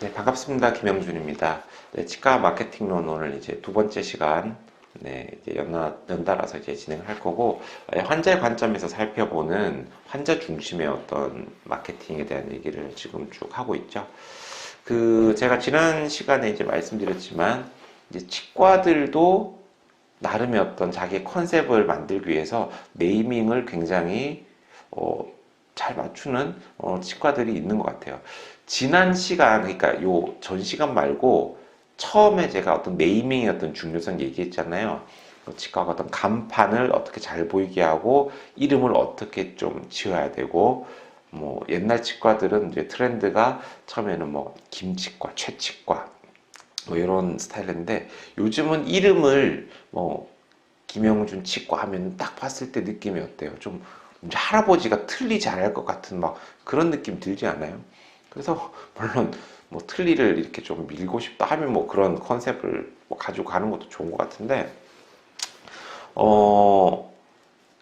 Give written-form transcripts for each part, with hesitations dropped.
네, 반갑습니다. 김영준입니다. 네, 치과 마케팅론 오늘 이제 두 번째 시간, 네, 이제 연달아서 이제 진행을 할 거고, 환자의 관점에서 살펴보는 환자 중심의 어떤 마케팅에 대한 얘기를 지금 쭉 하고 있죠. 제가 지난 시간에 이제 말씀드렸지만, 이제 치과들도 나름의 어떤 자기 컨셉을 만들기 위해서 네이밍을 굉장히 잘 맞추는 치과들이 있는 것 같아요. 지난 시간, 그러니까 요 전 시간 말고 처음에 제가 어떤 네이밍의 어떤 중요성 얘기했잖아요. 치과가 어떤 간판을 어떻게 잘 보이게 하고 이름을 어떻게 좀 지어야 되고 뭐 옛날 치과들은 이제 트렌드가 처음에는 뭐 김치과, 최치과 뭐 이런 스타일인데 요즘은 이름을 뭐 김영준 치과 하면 딱 봤을 때 느낌이 어때요? 좀 할아버지가 틀리 잘할 것 같은 막 그런 느낌 들지 않아요? 그래서 물론 뭐 틀니를 이렇게 좀 밀고 싶다 하면 뭐 그런 컨셉을 뭐 가지고 가는 것도 좋은 것 같은데 어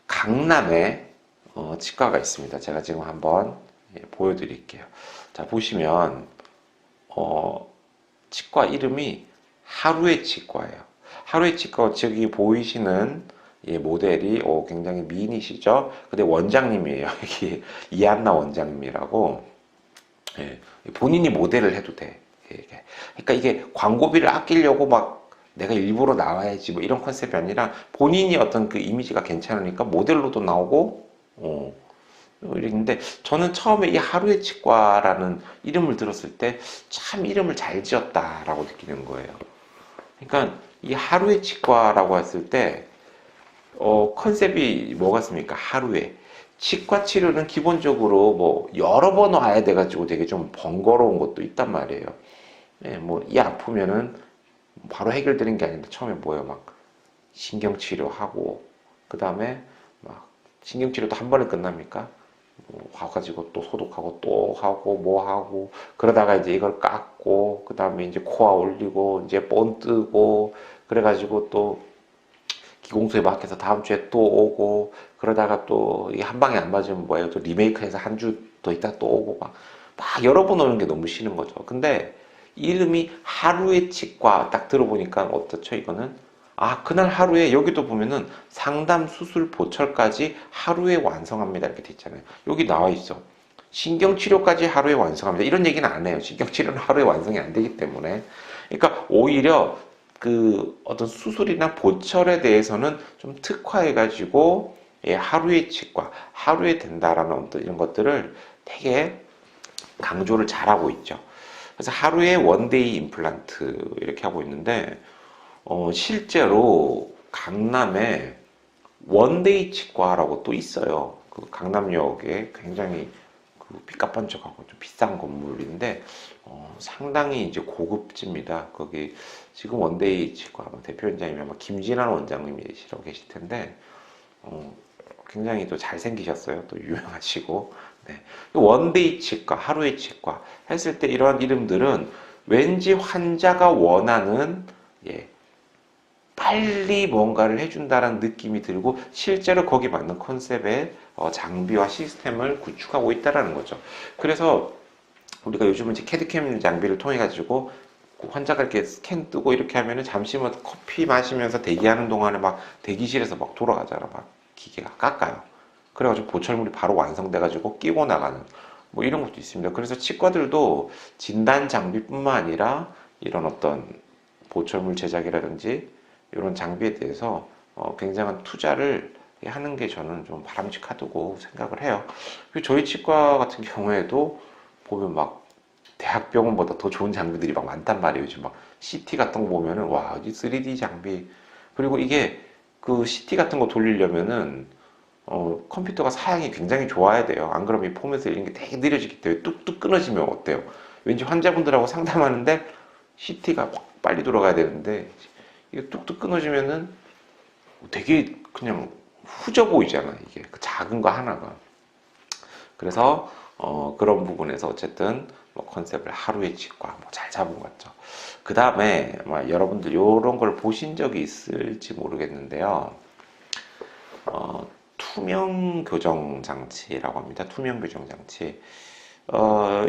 강남에 치과가 있습니다. 제가 지금 한번 보여드릴게요. 자 보시면 어 치과 이름이 하루의 치과예요. 하루의 치과 저기 보이시는 모델이 굉장히 미인이시죠? 근데 원장님이에요. 여기 이한나 원장님이라고. 예, 본인이 모델을 해도 돼. 그러니까 이게 광고비를 아끼려고 막 내가 일부러 나와야지 뭐 이런 컨셉이 아니라 본인이 어떤 그 이미지가 괜찮으니까 모델로도 나오고 이랬는데 저는 처음에 이 하루의 치과라는 이름을 들었을 때 참 이름을 잘 지었다라고 느끼는 거예요. 그러니까 이 하루의 치과라고 했을 때 컨셉이 뭐 같습니까? 하루에. 치과 치료는 기본적으로 뭐 여러 번 와야 돼가지고 되게 좀 번거로운 것도 있단 말이에요. 예, 뭐 이 아프면은 바로 해결되는 게 아닌데 처음에 뭐예요? 막 신경치료하고 그 다음에 막 신경치료도 한 번에 끝납니까? 뭐 와가지고 또 소독하고 또 하고 뭐 하고 그러다가 이제 이걸 깎고 그 다음에 이제 코아 올리고 이제 본 뜨고 그래가지고 또 기공소에 막혀서 다음 주에 또 오고 그러다가 또 이게 한 방에 안 맞으면 뭐예요? 또 리메이크해서 한 주 더 있다 또 오고 막 여러 번 오는 게 너무 싫은 거죠. 근데 이름이 하루의 치과 딱 들어보니까 어떻죠? 이거는 그날 하루에 여기도 보면은 상담, 수술, 보철까지 하루에 완성합니다 이렇게 돼 있잖아요. 여기 나와 있어. 신경치료까지 하루에 완성합니다. 이런 얘기는 안 해요. 신경치료는 하루에 완성이 안 되기 때문에. 그러니까 오히려 그 어떤 수술이나 보철에 대해서는 좀 특화해가지고 하루의 치과, 하루에 된다라는 어떤 이런 것들을 되게 강조를 잘하고 있죠. 그래서 하루에 원데이 임플란트 이렇게 하고 있는데 실제로 강남에 원데이 치과라고 또 있어요. 그 강남역에 굉장히 그 삐까뻔쩍하고 좀 비싼 건물인데 상당히 이제 고급집니다. 거기 지금 원데이 치과 대표원장님이 아마 김진환 원장님이시라고 계실 텐데 어, 굉장히 또 잘생기셨어요. 또 유명하시고 네. 원데이 치과, 하루의 치과 했을 때 이러한 이름들은 왠지 환자가 원하는 예, 빨리 뭔가를 해준다는 느낌이 들고 실제로 거기 맞는 컨셉의 장비와 시스템을 구축하고 있다는 거죠. 그래서 우리가 요즘은 이제 캐드캠 장비를 통해 가지고 환자가 이렇게 스캔 뜨고 이렇게 하면은 잠시 뭐 커피 마시면서 대기하는 동안에 막 대기실에서 막 돌아가잖아. 막 기계가 깎아요. 그래가지고 보철물이 바로 완성돼가지고 끼고 나가는 뭐 이런 것도 있습니다. 그래서 치과들도 진단 장비뿐만 아니라 이런 어떤 보철물 제작이라든지 이런 장비에 대해서 굉장한 투자를 하는 게 저는 좀 바람직하다고 생각을 해요. 그리고 저희 치과 같은 경우에도 보면 막 대학병원보다 더 좋은 장비들이 막 많단 말이에요. 요즘 막 CT 같은 거 보면은 와, 이 3D 장비. 그리고 이게 그 CT 같은 거 돌리려면은 컴퓨터가 사양이 굉장히 좋아야 돼요. 안 그러면 이 포맷을 이런 게 되게 느려지기 때문에 뚝뚝 끊어지면 어때요? 왠지 환자분들하고 상담하는데 CT가 빨리 돌아가야 되는데 이게 뚝뚝 끊어지면은 되게 그냥 후져 보이잖아. 이게 그 작은 거 하나가. 그래서 그런 부분에서 어쨌든 뭐 컨셉을 하루의 치과 뭐잘 잡은 것 같죠. 그 다음에 여러분들 이런 걸 보신 적이 있을지 모르겠는데요. 투명 교정 장치라고 합니다. 투명 교정 장치.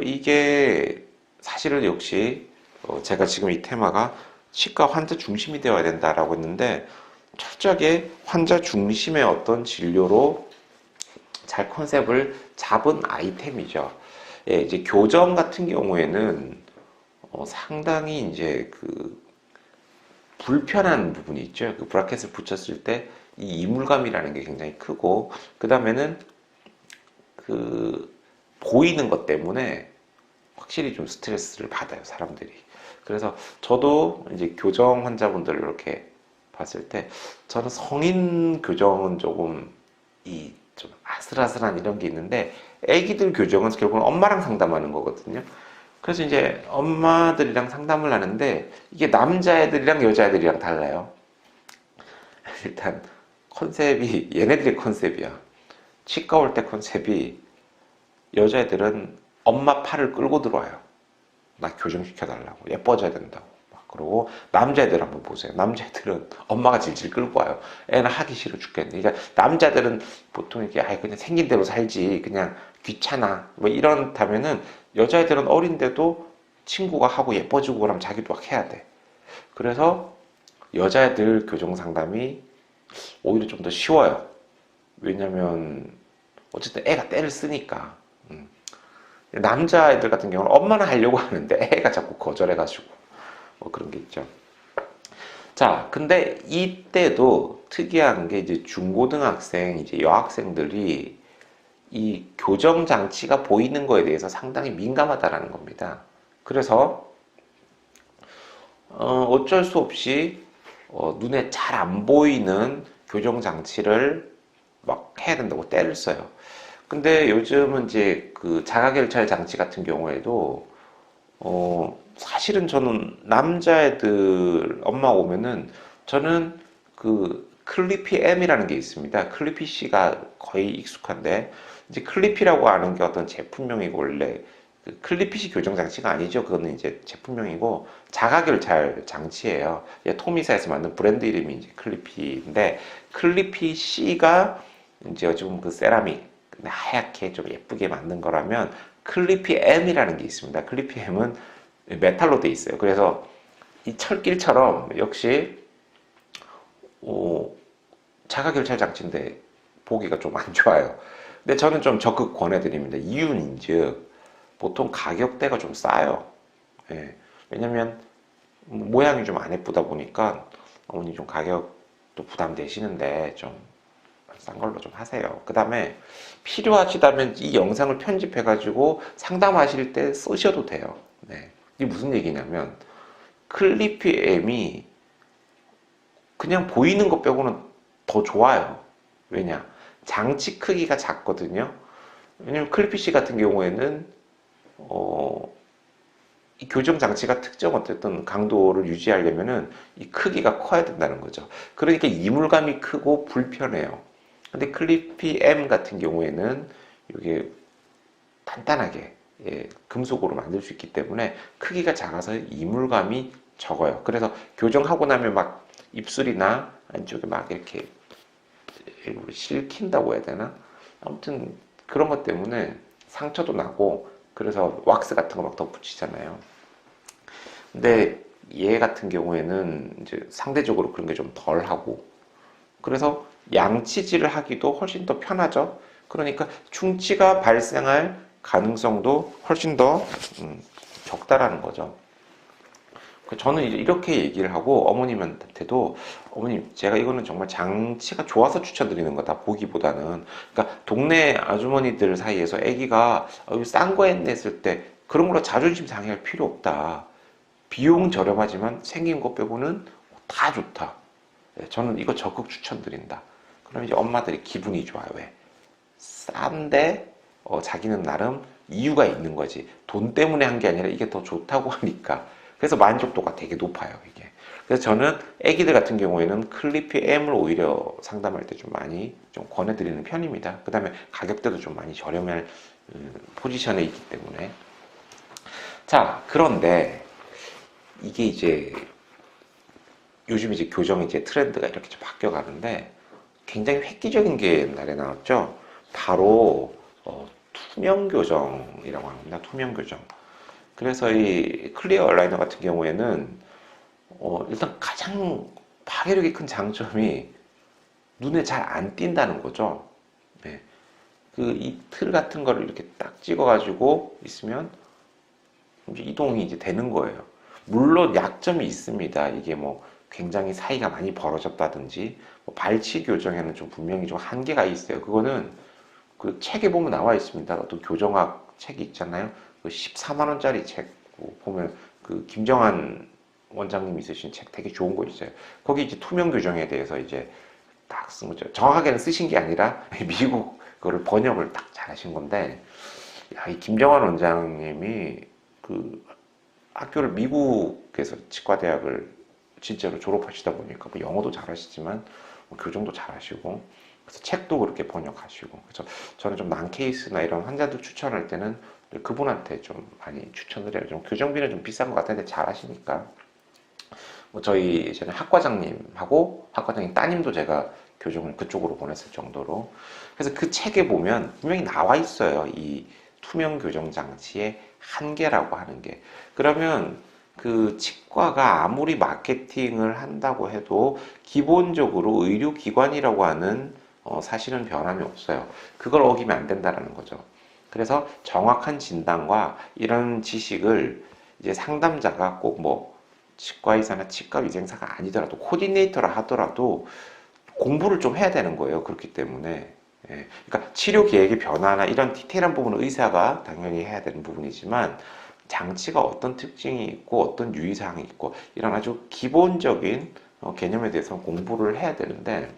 이게 사실은 역시 제가 지금 이 테마가 치과 환자 중심이 되어야 된다라고 했는데 철저하게 환자 중심의 어떤 진료로 잘 컨셉을 잡은 아이템이죠. 예, 이제 교정 같은 경우에는 상당히 이제 그 불편한 부분이 있죠. 그 브라켓을 붙였을 때 이 이물감이라는 게 굉장히 크고, 그 다음에는 그 보이는 것 때문에 확실히 좀 스트레스를 받아요, 사람들이. 그래서 저도 이제 교정 환자분들을 이렇게 봤을 때 저는 성인 교정은 조금 이 좀 아슬아슬한 이런 게 있는데 애기들 교정은 결국은 엄마랑 상담하는 거거든요. 그래서 이제 엄마들이랑 상담을 하는데 이게 남자애들이랑 여자애들이랑 달라요. 일단 컨셉이 얘네들의 컨셉이야. 치과 올 때 컨셉이 여자애들은 엄마 팔을 끌고 들어와요. 나 교정시켜달라고. 예뻐져야 된다고. 막 그러고 남자애들 한번 보세요. 남자애들은 엄마가 질질 끌고 와요. 애는 하기 싫어 죽겠네. 그러니까 남자들은 보통 이렇게 아이 그냥 생긴 대로 살지. 그냥 귀찮아. 뭐 이런다면은 여자애들은 어린데도 친구가 하고 예뻐지고 그러면 자기도 막 해야 돼. 그래서 여자애들 교정 상담이 오히려 좀 더 쉬워요. 왜냐면 어쨌든 애가 때를 쓰니까. 남자애들 같은 경우는 엄마는 하려고 하는데 애가 자꾸 거절해가지고 뭐 그런 게 있죠. 자, 근데 이때도 특이한 게 이제 중고등학생, 이제 여학생들이 이 교정 장치가 보이는 거에 대해서 상당히 민감하다라는 겁니다. 그래서 어쩔 수 없이 눈에 잘 안 보이는 교정 장치를 막 해야 된다고 때를 써요. 근데 요즘은 이제 그 자가결찰 장치 같은 경우에도 사실은 저는 남자애들 엄마 오면은 저는 그 클리피 M이라는 게 있습니다. 클리피 C가 거의 익숙한데 이제 클리피라고 하는 게 어떤 제품명이고 원래 그 클리피 C 교정 장치가 아니죠. 그거는 이제 제품명이고 자가결찰 장치예요. 토미사에서 만든 브랜드 이름이 이제 클리피인데 클리피 C가 이제 요즘 그 세라믹 하얗게 좀 예쁘게 만든 거라면 클리피 M이라는 게 있습니다. 클리피 M은 메탈로 돼 있어요. 그래서 이 철길처럼 역시 자가결찰 장치인데 보기가 좀 안 좋아요. 근데 저는 좀 적극 권해드립니다. 이유는즉 보통 가격대가 좀 싸요. 예. 왜냐면 모양이 좀 안 예쁘다 보니까 어머니 좀 가격도 부담되시는데 좀 싼 걸로 좀 하세요. 그 다음에 필요하시다면 이 영상을 편집해가지고 상담하실 때 쓰셔도 돼요. 네. 이게 무슨 얘기냐면 클리피 M이 그냥 보이는 것 빼고는 더 좋아요. 왜냐? 장치 크기가 작거든요. 왜냐면 클리피 C 같은 경우에는 이 교정 장치가 특정 어쨌든 강도를 유지하려면은 이 크기가 커야 된다는 거죠. 그러니까 이물감이 크고 불편해요. 근데 클리피 M 같은 경우에는 이게 단단하게 금속으로 만들 수 있기 때문에 크기가 작아서 이물감이 적어요. 그래서 교정하고 나면 막 입술이나 안쪽에 막 이렇게 일부러 실킨다고 해야 되나? 아무튼 그런 것 때문에 상처도 나고 그래서 왁스 같은 거 막 덧붙이잖아요. 근데 얘 같은 경우에는 이제 상대적으로 그런 게 좀 덜하고 그래서 양치질을 하기도 훨씬 더 편하죠. 그러니까 충치가 발생할 가능성도 훨씬 더 적다라는 거죠. 저는 이렇게 얘기를 하고 어머님한테도 어머님 제가 이거는 정말 장치가 좋아서 추천드리는 거다 보기보다는 그러니까 동네 아주머니들 사이에서 아기가 싼 거 했네 했을 때 그런 걸로 자존심 상해할 필요 없다. 비용 저렴하지만 생긴 것 빼고는 다 좋다. 저는 이거 적극 추천드린다. 그럼 이제 엄마들이 기분이 좋아요. 왜? 싼데 자기는 나름 이유가 있는 거지. 돈 때문에 한 게 아니라 이게 더 좋다고 하니까. 그래서 만족도가 되게 높아요, 이게. 그래서 저는 애기들 같은 경우에는 클리피 M을 오히려 상담할 때 좀 많이 좀 권해드리는 편입니다. 그 다음에 가격대도 좀 많이 저렴할 포지션에 있기 때문에. 자, 그런데 이게 이제 요즘 이제 교정 이제 트렌드가 이렇게 좀 바뀌어 가는데 굉장히 획기적인 게 옛날에 나왔죠. 바로 투명 교정이라고 합니다. 투명 교정. 그래서 이 클리어 얼라이너 같은 경우에는 일단 가장 파괴력이 큰 장점이 눈에 잘 안 띈다는 거죠. 네. 그 이 틀 같은 거를 이렇게 딱 찍어가지고 있으면 이제 이동이 이제 되는 거예요. 물론 약점이 있습니다. 이게 뭐 굉장히 사이가 많이 벌어졌다든지 뭐 발치 교정에는 좀 분명히 좀 한계가 있어요. 그거는 그 책에 보면 나와 있습니다. 어떤 교정학 책이 있잖아요. 그 14만 원짜리 책 보면 그 김정한 원장님이 쓰신 책 되게 좋은 거 있어요. 거기 이제 투명 교정에 대해서 이제 딱 쓴 거죠. 정확하게는 쓰신 게 아니라 미국 그거를 번역을 딱 잘하신 건데, 야, 이 김정한 원장님이 그 학교를 미국에서 치과대학을 진짜로 졸업하시다 보니까 뭐 영어도 잘하시지만 뭐 교정도 잘하시고, 그래서 책도 그렇게 번역하시고, 그래서 저는 좀 난 케이스나 이런 환자들 추천할 때는 그분한테 좀 많이 추천을 해요. 좀 교정비는 좀 비싼 것 같은데 잘하시니까. 뭐 저희 전에 학과장님하고 학과장님 따님도 제가 교정을 그쪽으로 보냈을 정도로. 그래서 그 책에 보면 분명히 나와 있어요. 이 투명 교정 장치의 한계라고 하는 게. 그러면 그 치과가 아무리 마케팅을 한다고 해도 기본적으로 의료기관이라고 하는 사실은 변함이 없어요. 그걸 어기면 안 된다는 거죠. 그래서 정확한 진단과 이런 지식을 이제 상담자가 꼭 뭐 치과의사나 치과위생사가 아니더라도 코디네이터라 하더라도 공부를 좀 해야 되는 거예요. 그렇기 때문에. 예. 그러니까 치료 계획의 변화나 이런 디테일한 부분은 의사가 당연히 해야 되는 부분이지만 장치가 어떤 특징이 있고 어떤 유의사항이 있고 이런 아주 기본적인 개념에 대해서 공부를 해야 되는데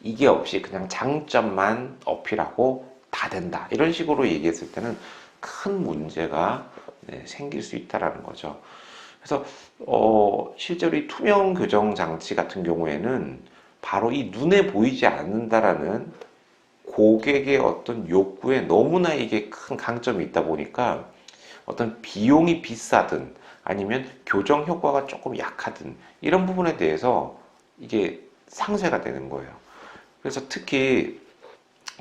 이게 없이 그냥 장점만 어필하고 다 된다. 이런 식으로 얘기했을 때는 큰 문제가 생길 수 있다라는 거죠. 그래서 실제로 이 투명 교정 장치 같은 경우에는 바로 이 눈에 보이지 않는다라는 고객의 어떤 욕구에 너무나 이게 큰 강점이 있다 보니까 어떤 비용이 비싸든 아니면 교정 효과가 조금 약하든 이런 부분에 대해서 이게 상쇄가 되는 거예요. 그래서 특히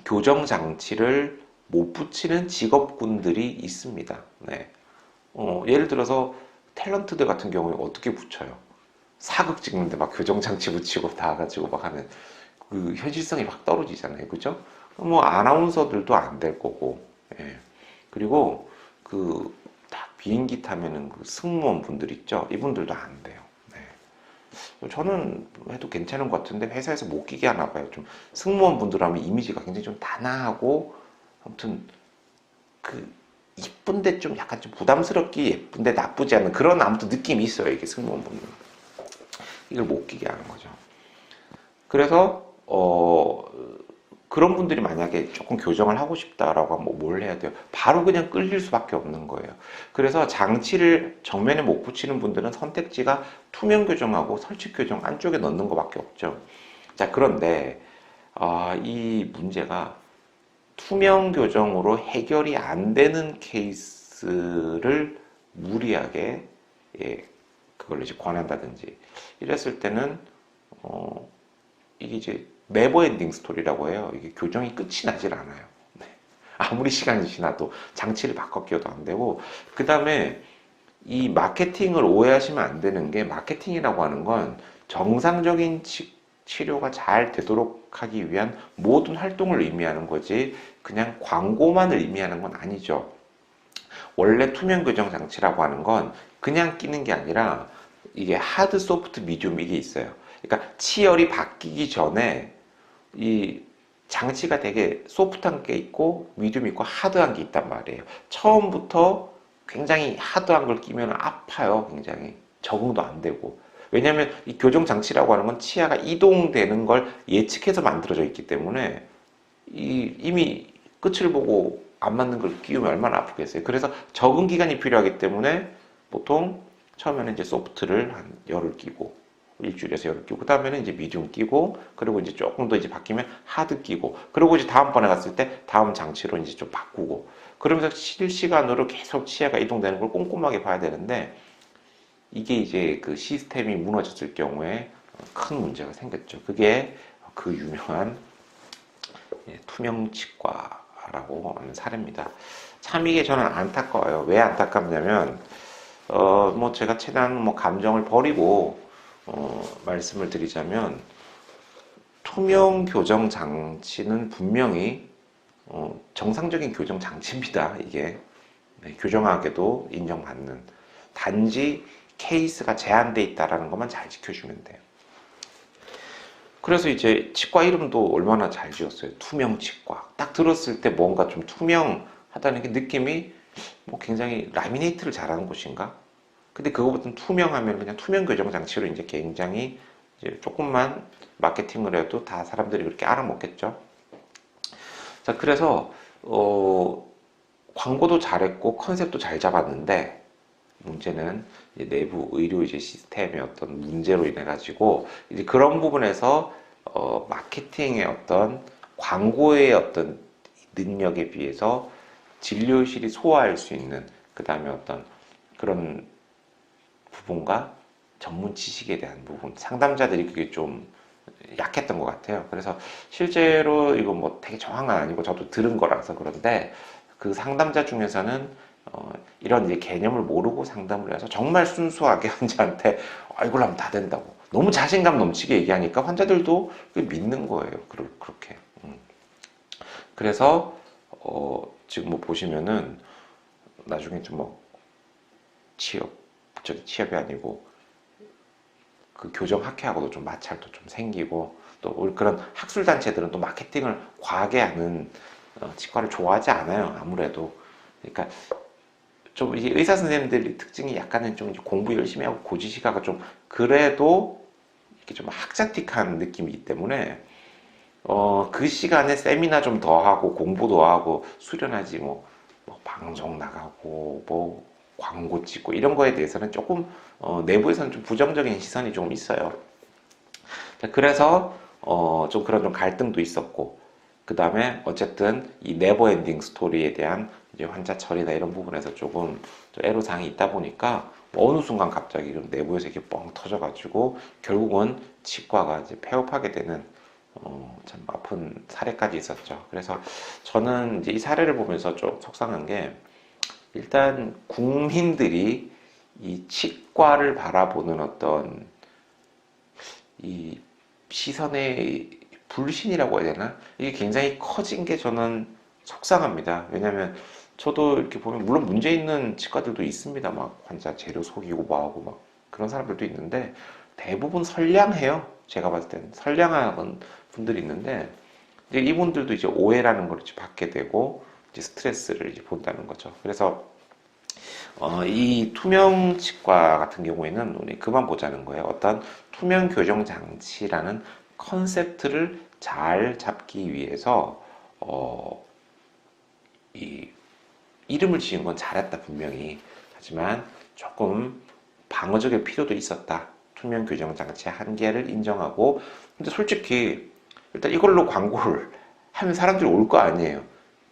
교정 장치를 못 붙이는 직업군들이 있습니다. 네. 예를 들어서 탤런트들 같은 경우에 어떻게 붙여요? 사극 찍는데 막 교정장치 붙이고 다 가지고 막 하면 그 현실성이 막 떨어지잖아요. 그죠? 뭐 아나운서들도 안 될 거고. 예. 그리고 그 다 비행기 타면은 그 승무원 분들 있죠? 이분들도 안 돼요. 네. 저는 해도 괜찮은 것 같은데 회사에서 못 끼게 하나 봐요. 좀 승무원 분들 하면 이미지가 굉장히 좀 단아하고 아무튼 그 이쁜데 좀 약간 좀 부담스럽게 예쁜데 나쁘지 않은 그런 아무튼 느낌이 있어요. 이게 승무원 분들. 이걸 못 끼게 하는 거죠. 그래서 그런 분들이 만약에 조금 교정을 하고 싶다라고 하면 뭘 해야 돼요? 바로 그냥 끌릴 수밖에 없는 거예요. 그래서 장치를 정면에 못 붙이는 분들은 선택지가 투명 교정하고 설치 교정 안쪽에 넣는 것밖에 없죠. 자, 그런데 이 문제가 투명 교정으로 해결이 안 되는 케이스를 무리하게 그걸 이제 권한다든지 이랬을 때는 이게 이제 네버엔딩 스토리라고 해요. 이게 교정이 끝이 나질 않아요. 네. 아무리 시간이 지나도 장치를 바꿔 끼워도 안 되고 그 다음에 이 마케팅을 오해하시면 안 되는 게 마케팅이라고 하는 건 정상적인 치료가 잘 되도록 하기 위한 모든 활동을 의미하는 거지 그냥 광고만을 의미하는 건 아니죠. 원래 투명 교정 장치라고 하는 건 그냥 끼는 게 아니라 이게 하드, 소프트, 미디움 이게 있어요. 그러니까 치열이 바뀌기 전에 이 장치가 되게 소프트한 게 있고 미디움 있고 하드한 게 있단 말이에요. 처음부터 굉장히 하드한 걸 끼면 아파요. 굉장히 적응도 안 되고. 왜냐하면 이 교정 장치라고 하는 건 치아가 이동되는 걸 예측해서 만들어져 있기 때문에 이미 끝을 보고 안 맞는 걸 끼우면 얼마나 아프겠어요. 그래서 적응 기간이 필요하기 때문에 보통 처음에는 이제 소프트를 한 열흘 끼고 일주일에서 열흘 끼고 그 다음에는 이제 미디움 끼고 그리고 이제 조금 더 이제 바뀌면 하드 끼고 그리고 이제 다음번에 갔을 때 다음 장치로 이제 좀 바꾸고 그러면서 실시간으로 계속 치아가 이동되는 걸 꼼꼼하게 봐야 되는데 이게 이제 그 시스템이 무너졌을 경우에 큰 문제가 생겼죠. 그게 그 유명한 투명 치과라고 하는 사례입니다. 참 이게 저는 안타까워요. 왜 안타깝냐면 뭐 제가 최대한 뭐 감정을 버리고 말씀을 드리자면 투명 교정 장치는 분명히 정상적인 교정 장치입니다. 이게 네, 교정학에도 인정받는 단지 케이스가 제한돼 있다라는 것만 잘 지켜주면 돼요. 그래서 이제 치과 이름도 얼마나 잘 지었어요. 투명 치과. 딱 들었을 때 뭔가 좀 투명하다는 게 느낌이 뭐 굉장히 라미네이트를 잘하는 곳인가? 근데 그거보다는 투명하면 그냥 투명 교정 장치로 이제 굉장히 이제 조금만 마케팅을 해도 다 사람들이 그렇게 알아먹겠죠. 자, 그래서 광고도 잘했고 컨셉도 잘 잡았는데 문제는 이제 내부 의료이제 시스템의 어떤 문제로 인해 가지고 이제 그런 부분에서 마케팅의 어떤 광고의 어떤 능력에 비해서 진료실이 소화할 수 있는 그 다음에 어떤 그런 부분과 전문 지식에 대한 부분 상담자들이 그게 좀 약했던 것 같아요. 그래서 실제로 이거 뭐 되게 정확한 건 아니고 저도 들은 거라서 그런데 그 상담자 중에서는 이런 이제 개념을 모르고 상담을 해서 정말 순수하게 환자한테 이걸로 하면 다 된다고 너무 자신감 넘치게 얘기하니까 환자들도 믿는 거예요. 그렇게. 그래서 지금 뭐 보시면은 나중에 좀 뭐 취업이 아니고 그 교정 학회하고도 좀 마찰도 좀 생기고 또 우리 그런 학술 단체들은 또 마케팅을 과하게 하는 치과를 좋아하지 않아요. 아무래도. 그러니까 좀 이게 의사 선생님들의 특징이 약간은 좀 공부 열심히 하고 고지식하고 좀 그래도 이렇게 좀 학자틱한 느낌이기 때문에 그 시간에 세미나 좀 더 하고 공부도 하고 수련하지 뭐 방송 나가고 뭐 광고 찍고 이런 거에 대해서는 조금 내부에서는 좀 부정적인 시선이 좀 있어요. 그래서 좀 그런 좀 갈등도 있었고 그 다음에 어쨌든 이 네버엔딩 스토리에 대한 이제 환자 처리나 이런 부분에서 조금 애로사항이 있다 보니까 어느 순간 갑자기 내부에서 이렇게 뻥 터져가지고 결국은 치과가 이제 폐업하게 되는 참 아픈 사례까지 있었죠. 그래서 저는 이제 이 사례를 보면서 좀 속상한 게 일단 국민들이 이 치과를 바라보는 어떤 이 시선의 불신이라고 해야 되나? 이게 굉장히 커진 게 저는 속상합니다. 왜냐면 저도 이렇게 보면 물론 문제 있는 치과들도 있습니다. 막 환자 재료 속이고 뭐하고 막 그런 사람들도 있는데 대부분 선량해요. 제가 봤을 때는 선량한 분들이 있는데 이제 이분들도 이제 오해라는 걸 이제 받게 되고 이제 스트레스를 이제 본다는 거죠. 그래서 이 투명 치과 같은 경우에는 우리 그만 보자는 거예요. 어떤 투명 교정 장치라는 컨셉트를 잘 잡기 위해서 이 이름을 지은 건 잘했다 분명히. 하지만 조금 방어적일 필요도 있었다. 투명 교정 장치의 한계를 인정하고. 근데 솔직히 일단 이걸로 광고를 하면 사람들이 올 거 아니에요.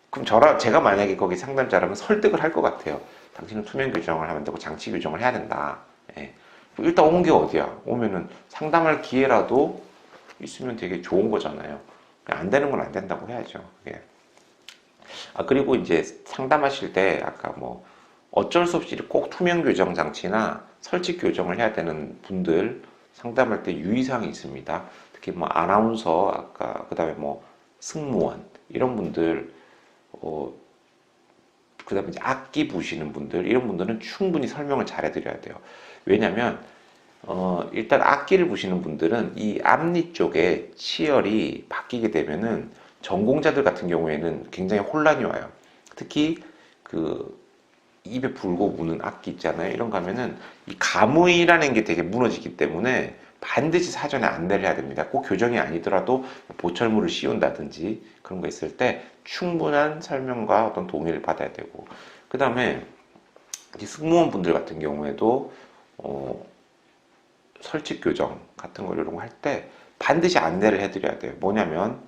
그럼 제가 만약에 거기 상담자라면 설득을 할 것 같아요. 당신은 투명 규정을 하면 되고 장치 규정을 해야 된다. 예. 일단 온 게 어디야? 오면은 상담할 기회라도 있으면 되게 좋은 거잖아요. 안 되는 건 안 된다고 해야죠. 예. 그리고 이제 상담하실 때 아까 뭐 어쩔 수 없이 꼭 투명 교정 장치나 설치 교정을 해야 되는 분들 상담할 때 유의사항이 있습니다. 특히 뭐 아나운서 아까 그다음에 뭐 승무원 이런 분들 그 다음에 이제 악기 부시는 분들, 이런 분들은 충분히 설명을 잘 해드려야 돼요. 왜냐면, 일단 악기를 부시는 분들은 이 앞니 쪽에 치열이 바뀌게 되면은 전공자들 같은 경우에는 굉장히 혼란이 와요. 특히 그 입에 불고 무는 악기 있잖아요. 이런 거 하면은 이 가무이라는 게 되게 무너지기 때문에 반드시 사전에 안내를 해야 됩니다. 꼭 교정이 아니더라도 보철물을 씌운다든지 그런 거 있을 때 충분한 설명과 어떤 동의를 받아야 되고 그 다음에 승무원 분들 같은 경우에도 설치 교정 같은 거 이런 거 할 때 반드시 안내를 해드려야 돼요. 뭐냐면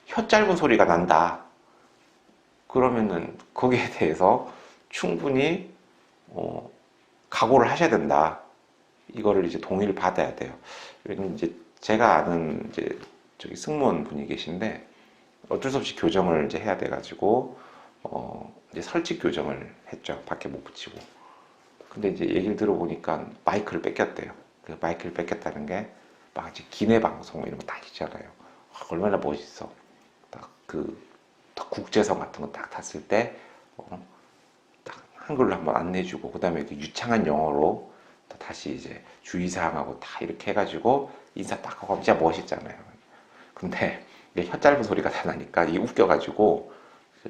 혀 짧은 소리가 난다. 그러면은 거기에 대해서 충분히 각오를 하셔야 된다. 이거를 이제 동의를 받아야 돼요. 왜냐면 이제 제가 아는 이제 저기 승무원 분이 계신데 어쩔 수 없이 교정을 이제 해야 돼가지고 이제 설치 교정을 했죠. 밖에 못 붙이고. 근데 이제 얘기를 들어보니까 마이크를 뺏겼대요. 그 마이크를 뺏겼다는 게 막 이제 기내 방송 이런 거 다 있잖아요. 얼마나 멋있어. 딱 국제선 같은 거 딱 탔을 때, 딱 한글로 한번 안내주고, 그 다음에 유창한 영어로 또 다시 이제 주의사항하고 다 이렇게 해가지고 인사 딱 하고 하면 진짜 멋있잖아요. 근데 이게 혀 짧은 소리가 다 나니까 이게 웃겨가지고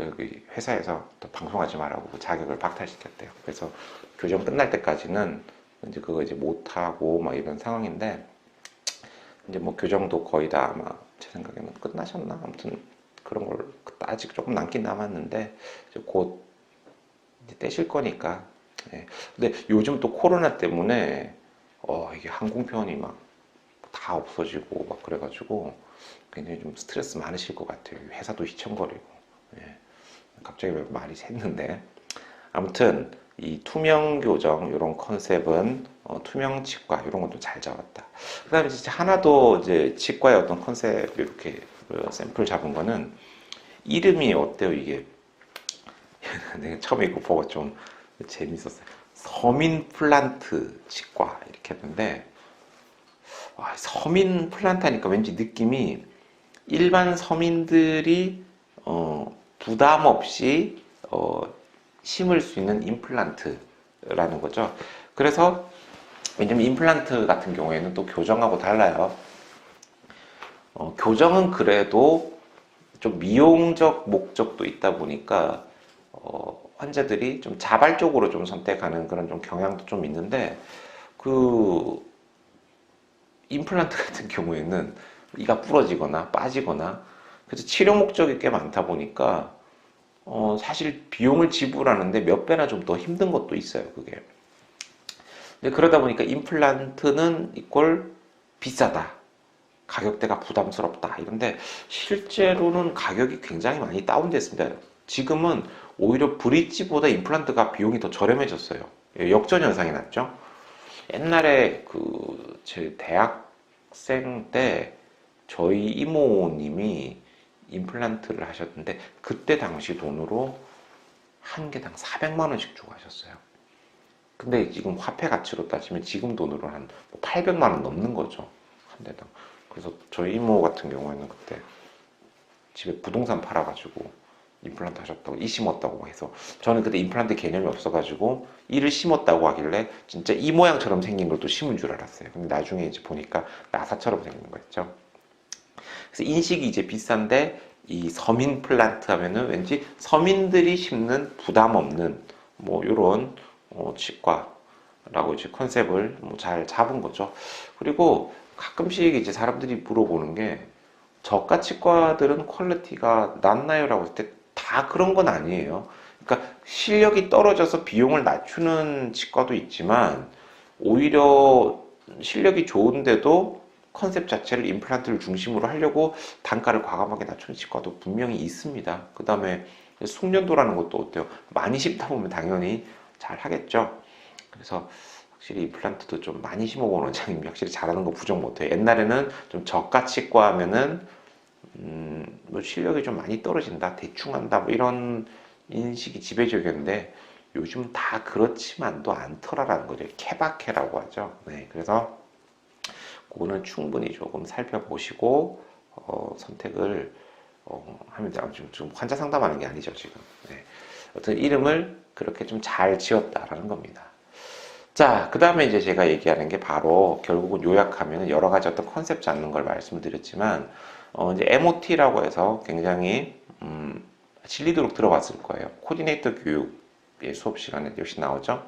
여기 회사에서 또 방송하지 말라고 자격을 박탈시켰대요. 그래서 교정 끝날 때까지는 이제 그거 이제 못하고 막 이런 상황인데, 이제 뭐 교정도 거의 다 아마 제 생각에는 끝나셨나? 아무튼 그런 걸 아직 조금 남긴 남았는데 이제 곧 이제 떼실 거니까. 예. 근데 요즘 또 코로나 때문에 이게 항공편이 막 다 없어지고 막 그래가지고 굉장히 좀 스트레스 많으실 것 같아요. 회사도 휘청거리고. 예. 갑자기 왜 말이 샜는데, 아무튼 이 투명 교정 이런 컨셉은 투명 치과 이런 것도 잘 잡았다. 그다음에 진짜 하나 더 이제 치과의 어떤 컨셉 이렇게 샘플 잡은 거는 이름이 어때요 이게? 내가 처음에 이거 보고 좀 재밌었어요. 서민 플란트 치과 이렇게 했는데, 서민 플란트 하니까 왠지 느낌이 일반 서민들이 부담 없이 심을 수 있는 임플란트라는 거죠. 그래서 왜냐면 임플란트 같은 경우에는 또 교정하고 달라요. 교정은 그래도 좀 미용적 목적도 있다 보니까 환자들이 좀 자발적으로 좀 선택하는 그런 좀 경향도 좀 있는데, 그 임플란트 같은 경우에는 이가 부러지거나 빠지거나 그래서 치료 목적이 꽤 많다 보니까 사실 비용을 지불하는데 몇 배나 좀 더 힘든 것도 있어요, 그게. 근데 그러다 보니까 임플란트는 이꼴 비싸다, 가격대가 부담스럽다 이런데, 실제로는 가격이 굉장히 많이 다운됐습니다. 지금은 오히려 브릿지보다 임플란트가 비용이 더 저렴해졌어요. 예, 역전 현상이 났죠. 옛날에 제 대학생 때 저희 이모님이 임플란트를 하셨는데, 그때 당시 돈으로 한 개당 400만 원씩 주고 하셨어요. 근데 지금 화폐 가치로 따지면 지금 돈으로 한 800만 원 넘는 거죠, 한 대당. 그래서 저희 이모 같은 경우에는 그때 집에 부동산 팔아가지고 임플란트 하셨다고, 이 심었다고 해서, 저는 그때 임플란트 개념이 없어가지고 이를 심었다고 하길래 진짜 이 모양처럼 생긴 걸 또 심은 줄 알았어요. 근데 나중에 이제 보니까 나사처럼 생긴 거였죠. 그래서 인식이 이제 비싼데, 이 서민 플란트 하면은 왠지 서민들이 심는 부담 없는 뭐 이런 치과라고 이제 컨셉을 뭐잘 잡은 거죠. 그리고 가끔씩 이제 사람들이 물어보는 게, 저가 치과들은 퀄리티가 낮나요? 라고 했을 때 다 그런 건 아니에요. 그러니까 실력이 떨어져서 비용을 낮추는 치과도 있지만, 오히려 실력이 좋은데도 컨셉 자체를 임플란트를 중심으로 하려고 단가를 과감하게 낮추는 치과도 분명히 있습니다. 그 다음에 숙련도라는 것도 어때요? 많이 심다 보면 당연히 잘 하겠죠. 그래서 확실히 임플란트도 좀 많이 심어보는 원장님이 확실히 잘하는 거 부정 못해요. 옛날에는 좀 저가 치과 하면은 뭐 실력이 좀 많이 떨어진다, 대충 한다, 뭐 이런 인식이 지배적이었는데, 요즘 다 그렇지만도 않더라라는 거죠. 케바케라고 하죠. 네, 그래서 그거는 충분히 조금 살펴보시고 선택을 하면 돼요. 지금 환자 상담하는 게 아니죠, 지금. 네. 어떤 이름을 그렇게 좀 잘 지었다라는 겁니다. 자, 그 다음에 이제 제가 얘기하는 게 바로 결국은 요약하면 여러 가지 어떤 컨셉 잡는 걸 말씀을 드렸지만, 이제 MOT라고 해서 굉장히 질리도록 들어봤을 거예요. 코디네이터 교육의 수업 시간에 역시 나오죠.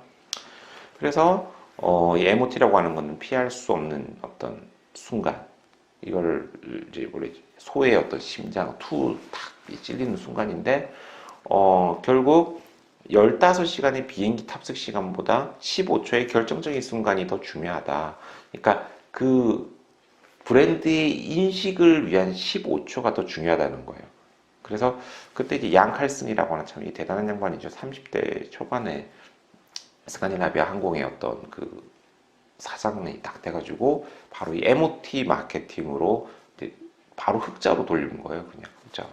그래서 이 MOT라고 하는 것은 피할 수 없는 어떤 순간, 이걸 이제 원래 소의 어떤 심장 탁 찔리는 순간인데, 결국 15시간의 비행기 탑승 시간보다 15초의 결정적인 순간이 더 중요하다. 그러니까 그 브랜드의 인식을 위한 15초가 더 중요하다는 거예요. 그래서 그때 이제 양 칼슨이라고 하는 참 대단한 양반이죠. 30대 초반에 스칸디나비아 항공의 어떤 그 사장이 딱 돼가지고 바로 이 MOT 마케팅으로 바로 흑자로 돌리는 거예요. 그냥 흑자로.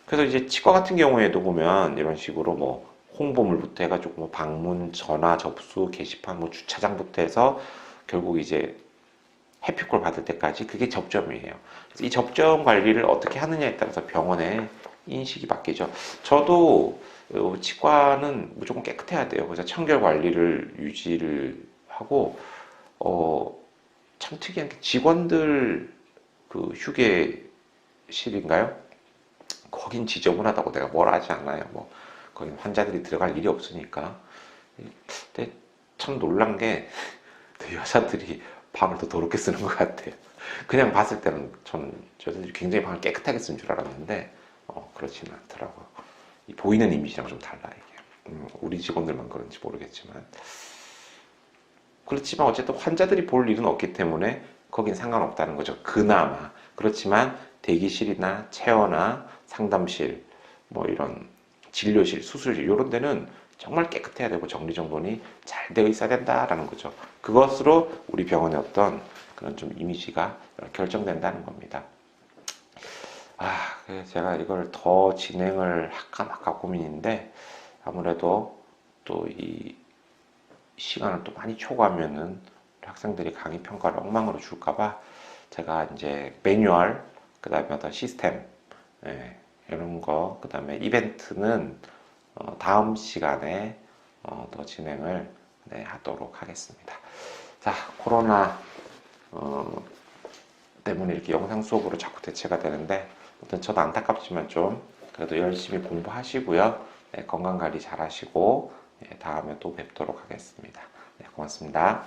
그래서 이제 치과 같은 경우에도 보면 이런 식으로 뭐 홍보물부터 해가지고 뭐 방문, 전화, 접수, 게시판, 뭐 주차장부터 해서 결국 이제 해피콜 받을 때까지 그게 접점이에요. 그래서 이 접점 관리를 어떻게 하느냐에 따라서 병원의 인식이 바뀌죠. 저도 치과는 무조건 깨끗해야 돼요. 그래서 청결 관리를 유지를 하고 어, 참 특이한 게 직원들 그 휴게실인가요? 거긴 지저분하다고 내가 뭘 하지 않아요. 뭐 거긴 환자들이 들어갈 일이 없으니까. 근데 참 놀란 게 여자들이 방을 더 더럽게 쓰는 것 같아요. 그냥 봤을 때는 전 여자들이 굉장히 방을 깨끗하게 쓴 줄 알았는데 그렇지는 않더라고요. 이 보이는 이미지랑 좀 달라 이게. 우리 직원들만 그런지 모르겠지만 그렇지만 어쨌든 환자들이 볼 일은 없기 때문에 거긴 상관없다는 거죠. 그나마. 그렇지만 대기실이나 체어나 상담실, 뭐 이런 진료실, 수술실 이런 데는 정말 깨끗해야 되고 정리정돈이 잘 되어 있어야 된다라는 거죠. 그것으로 우리 병원의 어떤 그런 좀 이미지가 결정된다는 겁니다. 그래서 제가 이걸 더 진행을 할까 말까 고민인데 아무래도 또 이 시간을 또 많이 초과하면은 학생들이 강의 평가를 엉망으로 줄까봐 제가 이제 매뉴얼, 그 다음에 어떤 시스템, 이런 거, 그 다음에 이벤트는 다음 시간에 더 진행을 하도록 하겠습니다. 자, 코로나 때문에 이렇게 영상 수업으로 자꾸 대체가 되는데 아무튼 저도 안타깝지만 좀 그래도 열심히 공부하시고요. 건강 관리 잘 하시고 다음에 또 뵙도록 하겠습니다. 고맙습니다.